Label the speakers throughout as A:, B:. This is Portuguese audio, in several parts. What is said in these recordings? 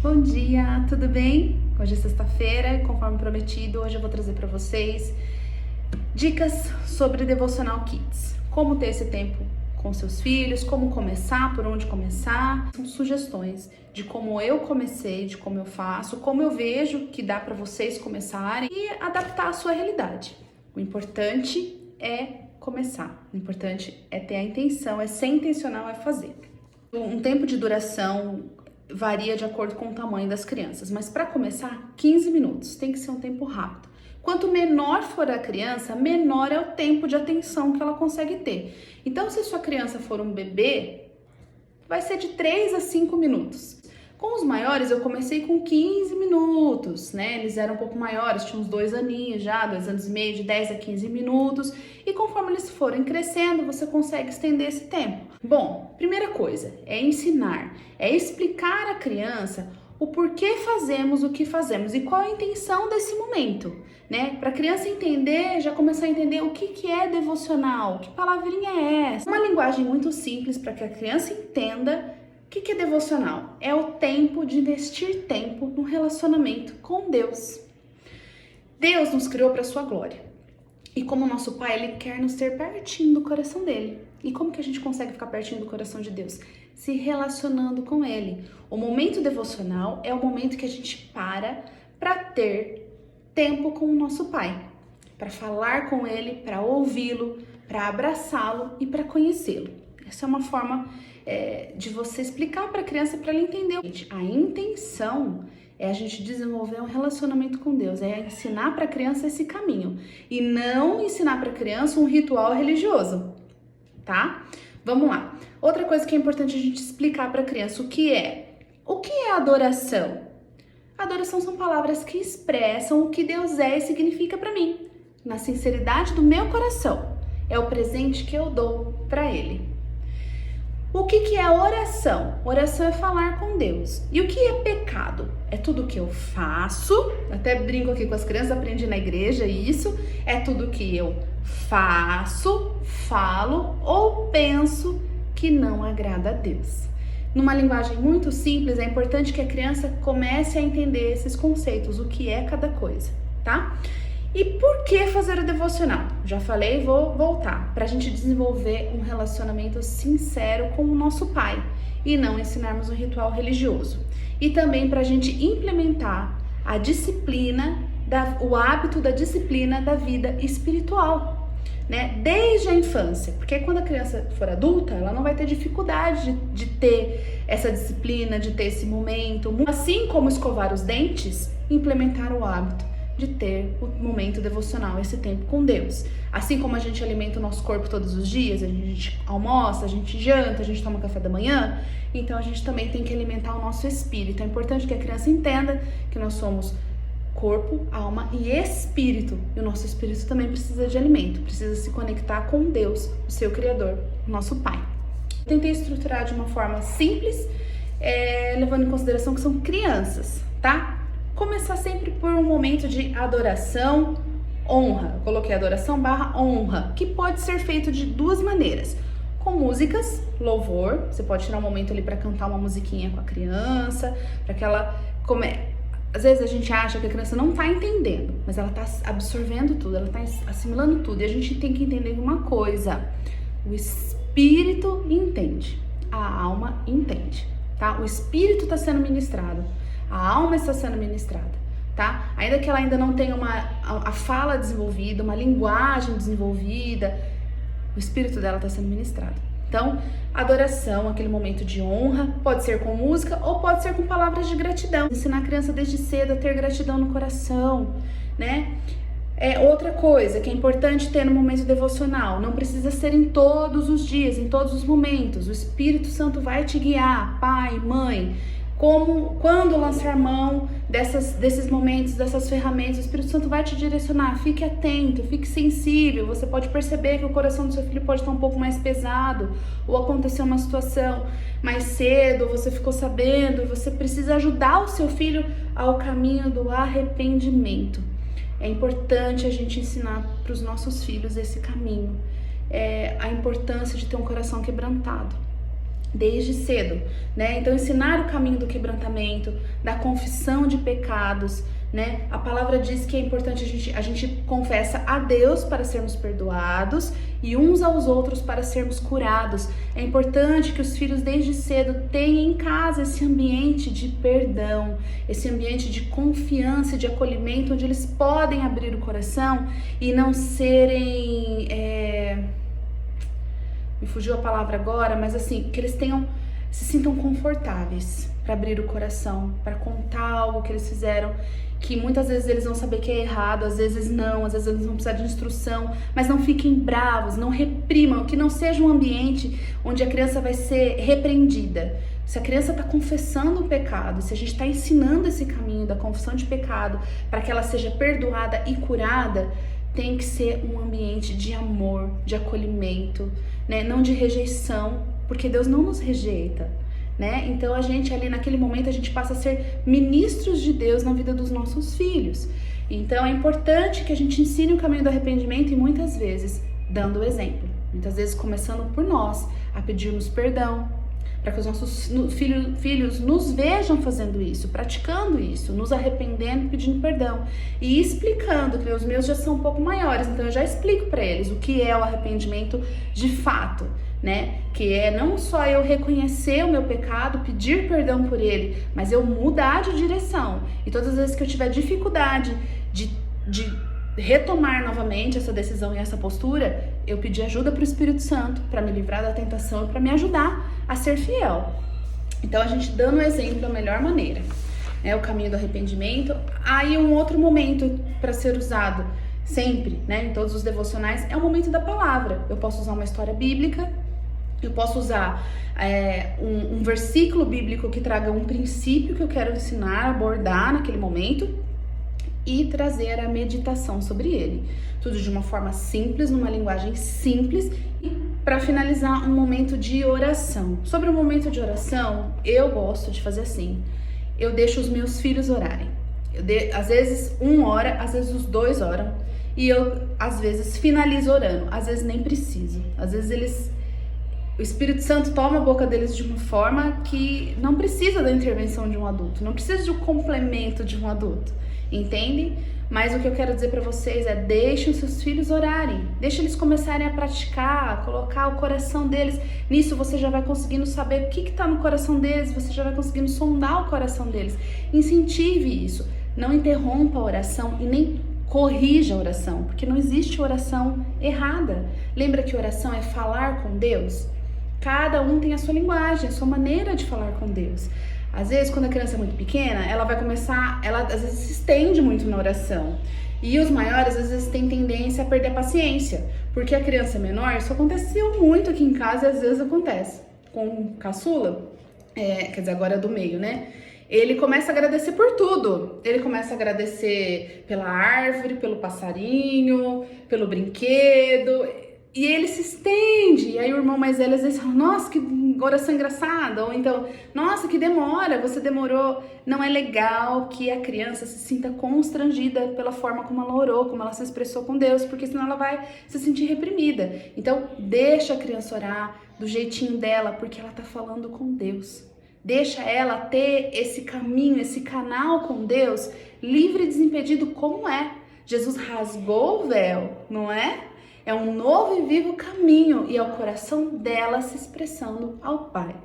A: Bom dia, tudo bem? Hoje é sexta-feira e conforme prometido, hoje eu vou trazer para vocês dicas sobre Devocional Kids. Como ter esse tempo com seus filhos, como começar, por onde começar. São sugestões de como eu comecei, de como eu faço, como eu vejo que dá para vocês começarem e adaptar a sua realidade. O importante é começar, o importante é ter a intenção, é ser intencional, é fazer. Um tempo de duração varia de acordo com o tamanho das crianças, mas para começar, 15 minutos, tem que ser um tempo rápido. Quanto menor for a criança, menor é o tempo de atenção que ela consegue ter. Então, se sua criança for um bebê, vai ser de 3 a 5 minutos. Com os maiores, eu comecei com 15 minutos, né? Eles eram um pouco maiores, tinham uns 2 aninhos já, 2 anos e meio, de 10 a 15 minutos. E conforme eles forem crescendo, você consegue estender esse tempo. Bom, primeira coisa é ensinar, é explicar à criança o porquê fazemos o que fazemos e qual a intenção desse momento, né? Para a criança entender, já começar a entender o que é devocional, que palavrinha é essa. Uma linguagem muito simples para que a criança entenda. O que é devocional? É o tempo de investir tempo no relacionamento com Deus. Deus nos criou para a sua glória. E como nosso Pai, Ele quer nos ter pertinho do coração dele. E como que a gente consegue ficar pertinho do coração de Deus? Se relacionando com Ele. O momento devocional é o momento que a gente para ter tempo com o nosso Pai. Para falar com Ele, para ouvi-lo, para abraçá-lo e para conhecê-lo. Essa é uma forma de você explicar para a criança, para ela entender. A intenção é a gente desenvolver um relacionamento com Deus, é ensinar para a criança esse caminho e não ensinar para a criança um ritual religioso, tá? Vamos lá. Outra coisa que é importante a gente explicar para a criança o que é adoração. Adoração são palavras que expressam o que Deus é e significa para mim, na sinceridade do meu coração. É o presente que eu dou para Ele. O que é oração? Oração é falar com Deus. E o que é pecado? É tudo que eu faço, até brinco aqui com as crianças, aprendi na igreja isso, é tudo que eu faço, falo ou penso que não agrada a Deus. Numa linguagem muito simples, é importante que a criança comece a entender esses conceitos, o que é cada coisa, tá? E por que fazer o devocional? Já falei, vou voltar. Para a gente desenvolver um relacionamento sincero com o nosso Pai e não ensinarmos um ritual religioso. E também para a gente implementar a disciplina, o hábito da disciplina da vida espiritual, né? Desde a infância. Porque quando a criança for adulta, ela não vai ter dificuldade de ter essa disciplina, de ter esse momento. Assim como escovar os dentes, implementar o hábito de ter o momento devocional, esse tempo com Deus. Assim como a gente alimenta o nosso corpo todos os dias, a gente almoça, a gente janta, a gente toma café da manhã, então a gente também tem que alimentar o nosso espírito. É importante que a criança entenda que nós somos corpo, alma e espírito. E o nosso espírito também precisa de alimento, precisa se conectar com Deus, o seu Criador, o nosso Pai. Eu tentei estruturar de uma forma simples, levando em consideração que são crianças, tá? Começar sempre por um momento de adoração, honra. Eu coloquei adoração / honra, que pode ser feito de 2 maneiras. Com músicas, louvor, você pode tirar um momento ali para cantar uma musiquinha com a criança, para que ela Às vezes a gente acha que a criança não tá entendendo, mas ela tá absorvendo tudo, ela tá assimilando tudo. E a gente tem que entender uma coisa: o espírito entende, a alma entende, tá? O espírito está sendo ministrado. A alma está sendo ministrada, tá? Ainda que ela ainda não tenha a fala desenvolvida, uma linguagem desenvolvida, o espírito dela está sendo ministrado. Então, adoração, aquele momento de honra, pode ser com música ou pode ser com palavras de gratidão. Ensinar a criança desde cedo a ter gratidão no coração, né? Outra coisa que é importante ter no momento devocional, não precisa ser em todos os dias, em todos os momentos. O Espírito Santo vai te guiar, pai, mãe. Quando lançar mão desses momentos, dessas ferramentas, o Espírito Santo vai te direcionar. Fique atento, fique sensível. Você pode perceber que o coração do seu filho pode estar um pouco mais pesado, ou aconteceu uma situação mais cedo, você ficou sabendo, e você precisa ajudar o seu filho ao caminho do arrependimento. É importante a gente ensinar para os nossos filhos esse caminho, a importância de ter um coração quebrantado. desde cedo, né? Então ensinar o caminho do quebrantamento, da confissão de pecados, né? A palavra diz que é importante a gente confessa a Deus para sermos perdoados e uns aos outros para sermos curados. É importante que os filhos desde cedo tenham em casa esse ambiente de perdão, esse ambiente de confiança, de acolhimento, onde eles podem abrir o coração e não serem... Me fugiu a palavra agora, mas assim, que eles se sintam confortáveis para abrir o coração, para contar algo que eles fizeram, que muitas vezes eles vão saber que é errado, às vezes eles vão precisar de instrução, mas não fiquem bravos, não reprimam, que não seja um ambiente onde a criança vai ser repreendida. Se a criança está confessando o pecado, se a gente está ensinando esse caminho da confissão de pecado para que ela seja perdoada e curada, tem que ser um ambiente de amor, de acolhimento, né? Não de rejeição, porque Deus não nos rejeita, né? Então a gente ali naquele momento a gente passa a ser ministros de Deus na vida dos nossos filhos. Então é importante que a gente ensine o caminho do arrependimento e muitas vezes dando o exemplo, muitas vezes começando por nós a pedirmos perdão, para que os nossos filhos nos vejam fazendo isso, praticando isso, nos arrependendo, pedindo perdão e explicando, que os meus já são um pouco maiores, então eu já explico para eles o que é o arrependimento de fato, né? Que é não só eu reconhecer o meu pecado, pedir perdão por ele, mas eu mudar de direção. E todas as vezes que eu tiver dificuldade de retomar novamente essa decisão e essa postura, eu pedir ajuda para o Espírito Santo para me livrar da tentação e para me ajudar a ser fiel. Então a gente dando o exemplo da melhor maneira, né? O caminho do arrependimento. Aí um outro momento para ser usado sempre, né, em todos os devocionais, é o momento da palavra. Eu posso usar uma história bíblica, eu posso usar um versículo bíblico que traga um princípio que eu quero ensinar, abordar naquele momento, e trazer a meditação sobre ele. Tudo de uma forma simples, numa linguagem simples. E para finalizar, um momento de oração. Sobre o momento de oração, eu gosto de fazer assim. Eu deixo os meus filhos orarem. Às vezes um ora, às vezes os dois oram. E eu, às vezes, finalizo orando. Às vezes nem preciso. Às vezes o Espírito Santo toma a boca deles de uma forma que não precisa da intervenção de um adulto. Não precisa de um complemento de um adulto. Entende? Mas o que eu quero dizer para vocês é: deixem os seus filhos orarem, deixem eles começarem a praticar, a colocar o coração deles. Nisso você já vai conseguindo saber o que está no coração deles, você já vai conseguindo sondar o coração deles. Incentive isso, não interrompa a oração e nem corrija a oração, porque não existe oração errada. Lembra que oração é falar com Deus? Cada um tem a sua linguagem, a sua maneira de falar com Deus. Às vezes, quando a criança é muito pequena, ela às vezes se estende muito na oração. E os maiores, às vezes, têm tendência a perder a paciência. Porque a criança menor, isso aconteceu muito aqui em casa e às vezes acontece. Com o caçula, quer dizer, agora é do meio, né? Ele começa a agradecer por tudo. Ele começa a agradecer pela árvore, pelo passarinho, pelo brinquedo. E ele se estende, e aí o irmão mais velho às vezes fala: nossa, que oração engraçada, ou então, nossa, que demora, você demorou. Não é legal que a criança se sinta constrangida pela forma como ela orou, como ela se expressou com Deus, porque senão ela vai se sentir reprimida. Então, deixa a criança orar do jeitinho dela, porque ela tá falando com Deus. Deixa ela ter esse caminho, esse canal com Deus, livre e desimpedido como é. Jesus rasgou o véu, não é? É um novo e vivo caminho e é o coração dela se expressando ao Pai.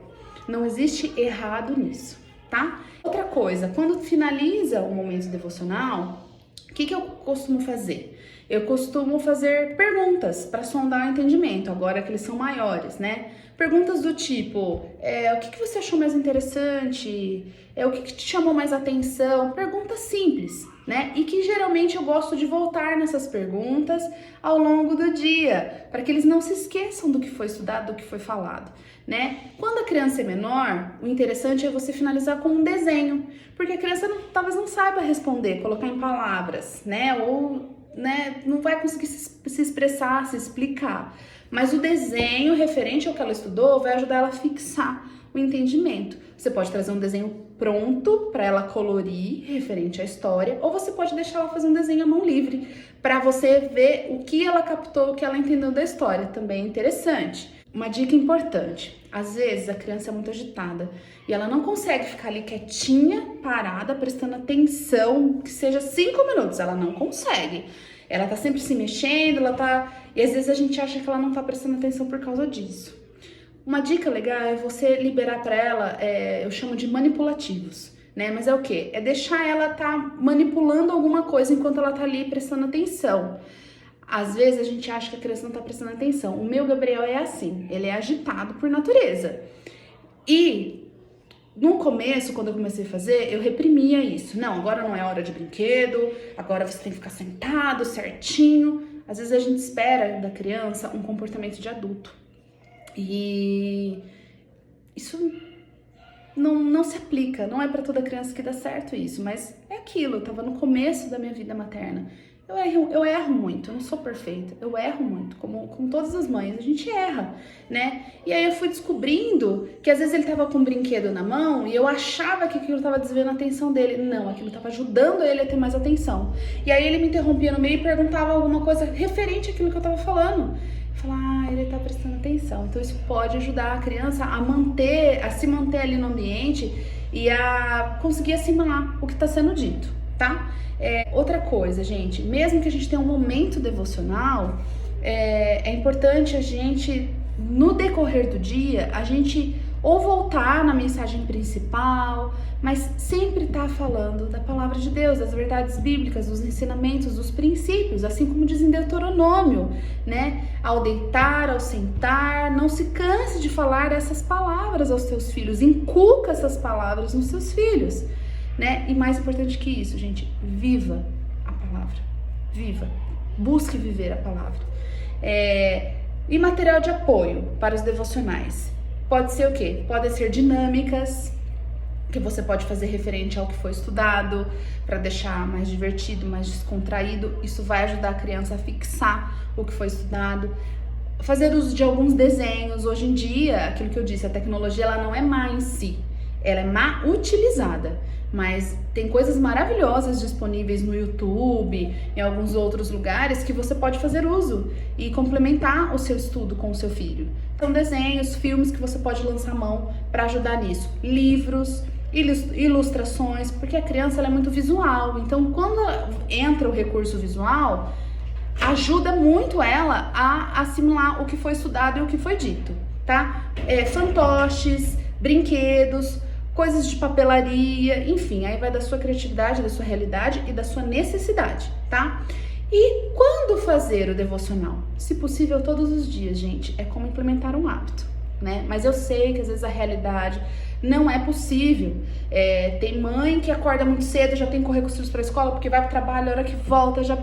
A: Não existe errado nisso, tá? Outra coisa, quando finaliza o momento devocional, o que eu costumo fazer? Eu costumo fazer perguntas para sondar o entendimento, agora que eles são maiores, né? Perguntas do tipo, o que você achou mais interessante? O que te chamou mais atenção? Perguntas simples, né? E que geralmente eu gosto de voltar nessas perguntas ao longo do dia, para que eles não se esqueçam do que foi estudado, do que foi falado, né? Quando a criança é menor, o interessante é você finalizar com um desenho, porque a criança talvez não saiba responder, colocar em palavras, né? Ou não vai conseguir se expressar, se explicar. Mas o desenho referente ao que ela estudou vai ajudar ela a fixar o entendimento. Você pode trazer um desenho pronto para ela colorir referente à história, ou você pode deixar ela fazer um desenho à mão livre para você ver o que ela captou, o que ela entendeu da história. Também é interessante. Uma dica importante, às vezes a criança é muito agitada e ela não consegue ficar ali quietinha, parada, prestando atenção, que seja 5 minutos, ela não consegue. Ela tá sempre se mexendo, e às vezes a gente acha que ela não tá prestando atenção por causa disso. Uma dica legal é você liberar para ela, eu chamo de manipulativos, né? Mas é o quê? É deixar ela tá manipulando alguma coisa enquanto ela tá ali prestando atenção. Às vezes a gente acha que a criança não tá prestando atenção. O meu Gabriel é assim, ele é agitado por natureza. E no começo, quando eu comecei a fazer, eu reprimia isso. Não, agora não é hora de brinquedo, agora você tem que ficar sentado certinho. Às vezes a gente espera da criança um comportamento de adulto. E isso não se aplica, não é para toda criança que dá certo isso, mas é aquilo, eu tava no começo da minha vida materna. Eu erro muito, eu não sou perfeita, eu erro muito, como todas as mães, a gente erra, né? E aí eu fui descobrindo que às vezes ele tava com um brinquedo na mão e eu achava que aquilo tava desviando a atenção dele. Não, aquilo tava ajudando ele a ter mais atenção. E aí ele me interrompia no meio e perguntava alguma coisa referente àquilo que eu tava falando. Eu falava, ele tá prestando atenção. Então isso pode ajudar a criança a se manter ali no ambiente e a conseguir assimilar o que tá sendo dito, tá? Outra coisa, gente, mesmo que a gente tenha um momento devocional, é importante a gente, no decorrer do dia, a gente ou voltar na mensagem principal, mas sempre tá falando da palavra de Deus, das verdades bíblicas, dos ensinamentos, dos princípios, assim como diz em Deuteronômio, né? Ao deitar, ao sentar, não se canse de falar essas palavras aos teus filhos, inculca essas palavras nos seus filhos. Né? E mais importante que isso, gente, viva a palavra, viva, busque viver a palavra. E material de apoio para os devocionais, pode ser o quê? Pode ser dinâmicas, que você pode fazer referente ao que foi estudado, para deixar mais divertido, mais descontraído, isso vai ajudar a criança a fixar o que foi estudado. Fazer uso de alguns desenhos, hoje em dia, aquilo que eu disse, a tecnologia ela não é má em si, ela é má utilizada. Mas tem coisas maravilhosas disponíveis no YouTube, em alguns outros lugares, que você pode fazer uso e complementar o seu estudo com o seu filho. Então, desenhos, filmes que você pode lançar mão para ajudar nisso. Livros, ilustrações, porque a criança ela é muito visual. Então, quando entra o recurso visual, ajuda muito ela a assimilar o que foi estudado e o que foi dito, tá? Fantoches, brinquedos, coisas de papelaria, enfim, aí vai da sua criatividade, da sua realidade e da sua necessidade, tá? E quando fazer o devocional? Se possível, todos os dias, gente, é como implementar um hábito, né? Mas eu sei que às vezes a realidade não é possível. Tem mãe que acorda muito cedo, já tem que correr com os filhos para a escola porque vai para o trabalho, a hora que volta já...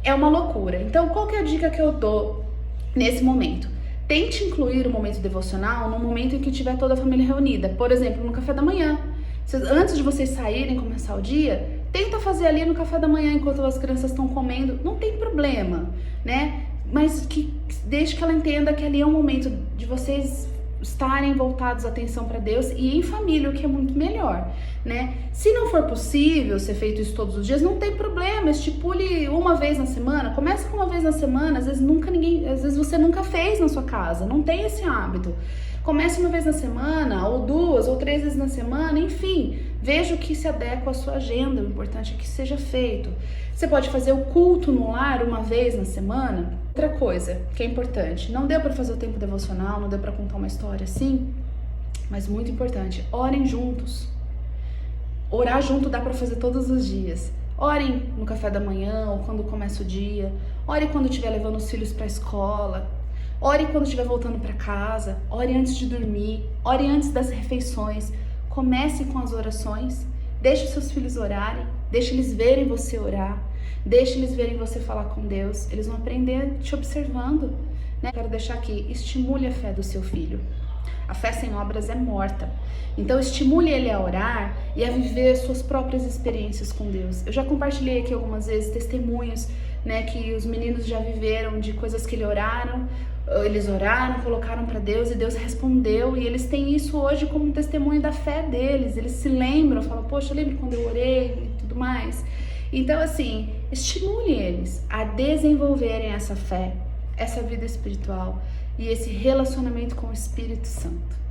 A: É uma loucura. Então, qual que é a dica que eu dou nesse momento? Tente incluir o momento devocional no momento em que tiver toda a família reunida. Por exemplo, no café da manhã. Antes de vocês saírem, começar o dia, tenta fazer ali no café da manhã enquanto as crianças estão comendo. Não tem problema, né? Mas deixe que ela entenda que ali é um momento de vocês estarem voltados a atenção para Deus e em família, o que é muito melhor, né? Se não for possível ser feito isso todos os dias, não tem problema, estipule uma vez na semana, comece com uma vez na semana, às vezes você nunca fez na sua casa, não tem esse hábito. Comece uma vez na semana, ou 2 ou 3 vezes na semana, enfim, veja o que se adequa à sua agenda, o importante é que seja feito. Você pode fazer o culto no lar uma vez na semana. Outra coisa que é importante, não deu para fazer o tempo devocional, não deu para contar uma história assim, mas muito importante, orem juntos. Orar junto dá para fazer todos os dias. Orem no café da manhã ou quando começa o dia, ore quando estiver levando os filhos para a escola, ore quando estiver voltando para casa, ore antes de dormir, ore antes das refeições. Comece com as orações, deixe seus filhos orarem, deixe eles verem você orar, deixe eles verem você falar com Deus, eles vão aprender te observando, né? Quero deixar aqui, estimule a fé do seu filho. A fé sem obras é morta. Então estimule ele a orar e a viver suas próprias experiências com Deus. Eu já compartilhei aqui algumas vezes testemunhos, né, que os meninos já viveram de coisas que eles oraram, colocaram para Deus e Deus respondeu, e eles têm isso hoje como um testemunho da fé deles. Eles se lembram, falam, poxa, eu lembro quando eu orei e tudo mais. Então, assim, estimule eles a desenvolverem essa fé, essa vida espiritual, e esse relacionamento com o Espírito Santo.